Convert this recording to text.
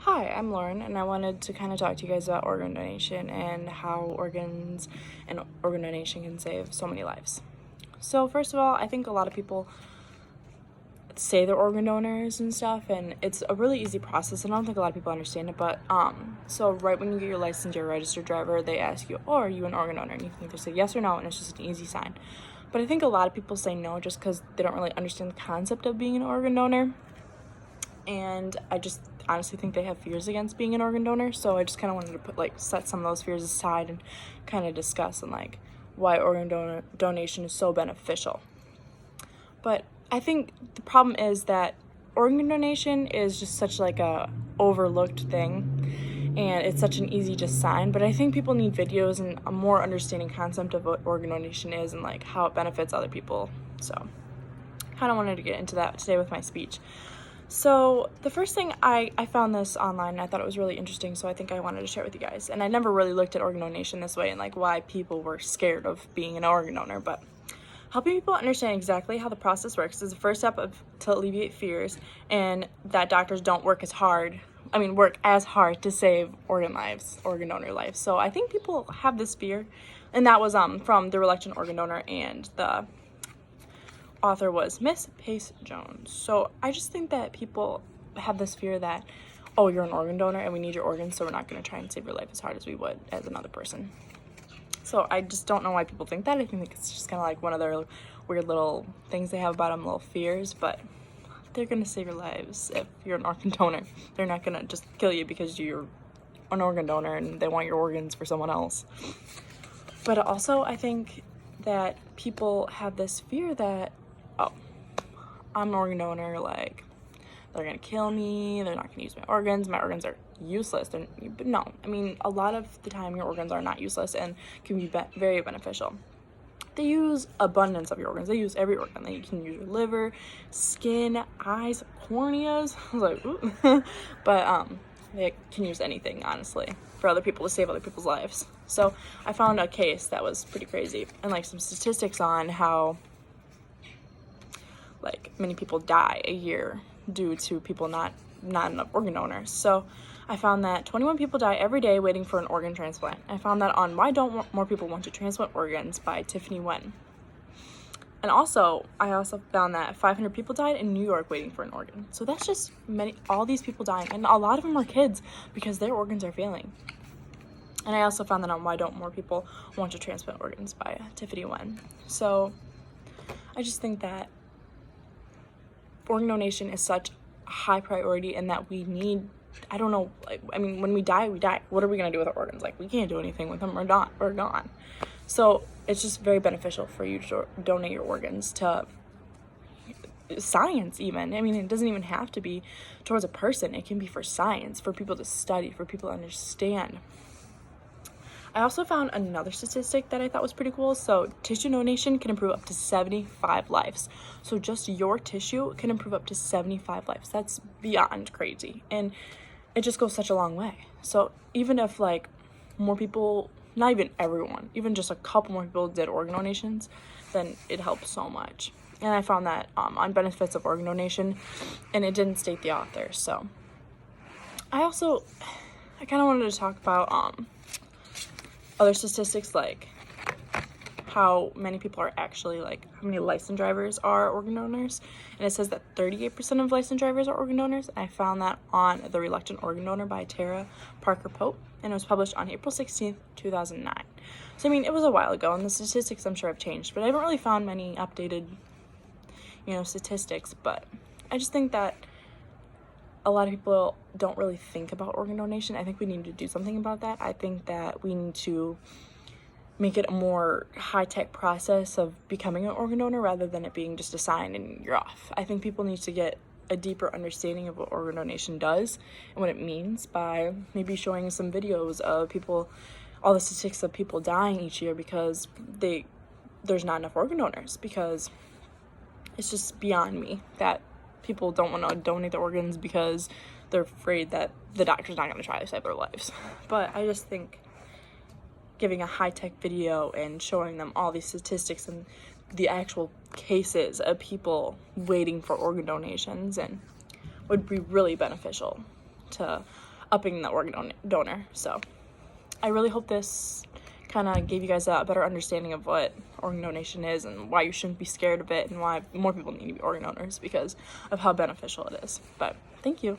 Hi, I'm Lauren, and I wanted to kind of talk to you guys about organ donation and how organs and organ donation can save so many lives. So, first of all, I think a lot of people say they're organ donors and stuff, and it's a really easy process, and I don't think a lot of people understand it. But so right when you get your license, you're a registered driver, they ask you, "Oh, are you an organ donor?" And you can either say yes or no, and it's just an easy sign. But I think a lot of people say no just because they don't really understand the concept of being an organ donor, and I just honestly think they have fears against being an organ donor. So I just kind of wanted to set some of those fears aside and kind of discuss and why donation is so beneficial. But I think the problem is that organ donation is just such a overlooked thing, and it's such an easy just sign. But I think people need videos and a more understanding concept of what organ donation is and how it benefits other people. So kind of wanted to get into that today with my speech. So the first thing, I found this online, and I thought it was really interesting, so I think I wanted to share it with you guys. And I never really looked at organ donation this way and why people were scared of being an organ donor, but helping people understand exactly how the process works is the first step to alleviate fears, and that doctors don't work as hard to save organ donor lives. So I think people have this fear, and that was from The Reluctant Organ Donor, and the author was Miss Pace Jones. So I just think that people have this fear that, oh, you're an organ donor and we need your organs, so we're not going to try and save your life as hard as we would as another person. So I just don't know why people think that. I think it's just kind of one of their weird little things they have about them, little fears, but they're going to save your lives if you're an organ donor. They're not going to just kill you because you're an organ donor and they want your organs for someone else. But also I think that people have this fear that, oh, I'm an organ donor, they're gonna kill me, they're not gonna use my organs are useless. But no, I mean, a lot of the time your organs are not useless and can be very beneficial. They use abundance of your organs. They use every organ. They can use your liver, skin, eyes, corneas. I was like, ooh. But they can use anything, honestly, for other people, to save other people's lives. So I found a case that was pretty crazy, and some statistics on how many people die a year due to people not enough organ donors. So I found that 21 people die every day waiting for an organ transplant. I found that on Why Don't More People Want to Transplant Organs by Tiffany Wen. And I also found that 500 people died in New York waiting for an organ. So that's just all these people dying, and a lot of them are kids because their organs are failing. And I also found that on Why Don't More People Want to Transplant Organs by Tiffany Wen. So I just think that organ donation is such a high priority, and that we need, I don't know, when we die, we die. What are we going to do with our organs? We can't do anything with them. We're gone. So it's just very beneficial for you to donate your organs to science even. It doesn't even have to be towards a person. It can be for science, for people to study, for people to understand. I also found another statistic that I thought was pretty cool. So tissue donation can improve up to 75 lives. So just your tissue can improve up to 75 lives. That's beyond crazy. And it just goes such a long way. So even if more people, not even everyone, even just a couple more people did organ donations, then it helps so much. And I found that on benefits of organ donation, and it didn't state the author. So I kind of wanted to talk about other statistics, how many people are actually, how many licensed drivers are organ donors. And it says that 38% of licensed drivers are organ donors. And I found that on The Reluctant Organ Donor by Tara Parker Pope, and it was published on April 16th, 2009. So it was a while ago, and the statistics I'm sure have changed, but I haven't really found many updated statistics. But I just think that a lot of people don't really think about organ donation. I think we need to do something about that. I think that we need to make it a more high-tech process of becoming an organ donor rather than it being just a sign and you're off. I think people need to get a deeper understanding of what organ donation does and what it means by maybe showing some videos of people, all the statistics of people dying each year because there's not enough organ donors, because it's just beyond me that people don't want to donate their organs because they're afraid that the doctor's not going to try to save their lives. But I just think giving a high-tech video and showing them all these statistics and the actual cases of people waiting for organ donations and would be really beneficial to upping the organ donor. So I really hope this kind of gave you guys a better understanding of what organ donation is and why you shouldn't be scared of it and why more people need to be organ donors because of how beneficial it is. But thank you.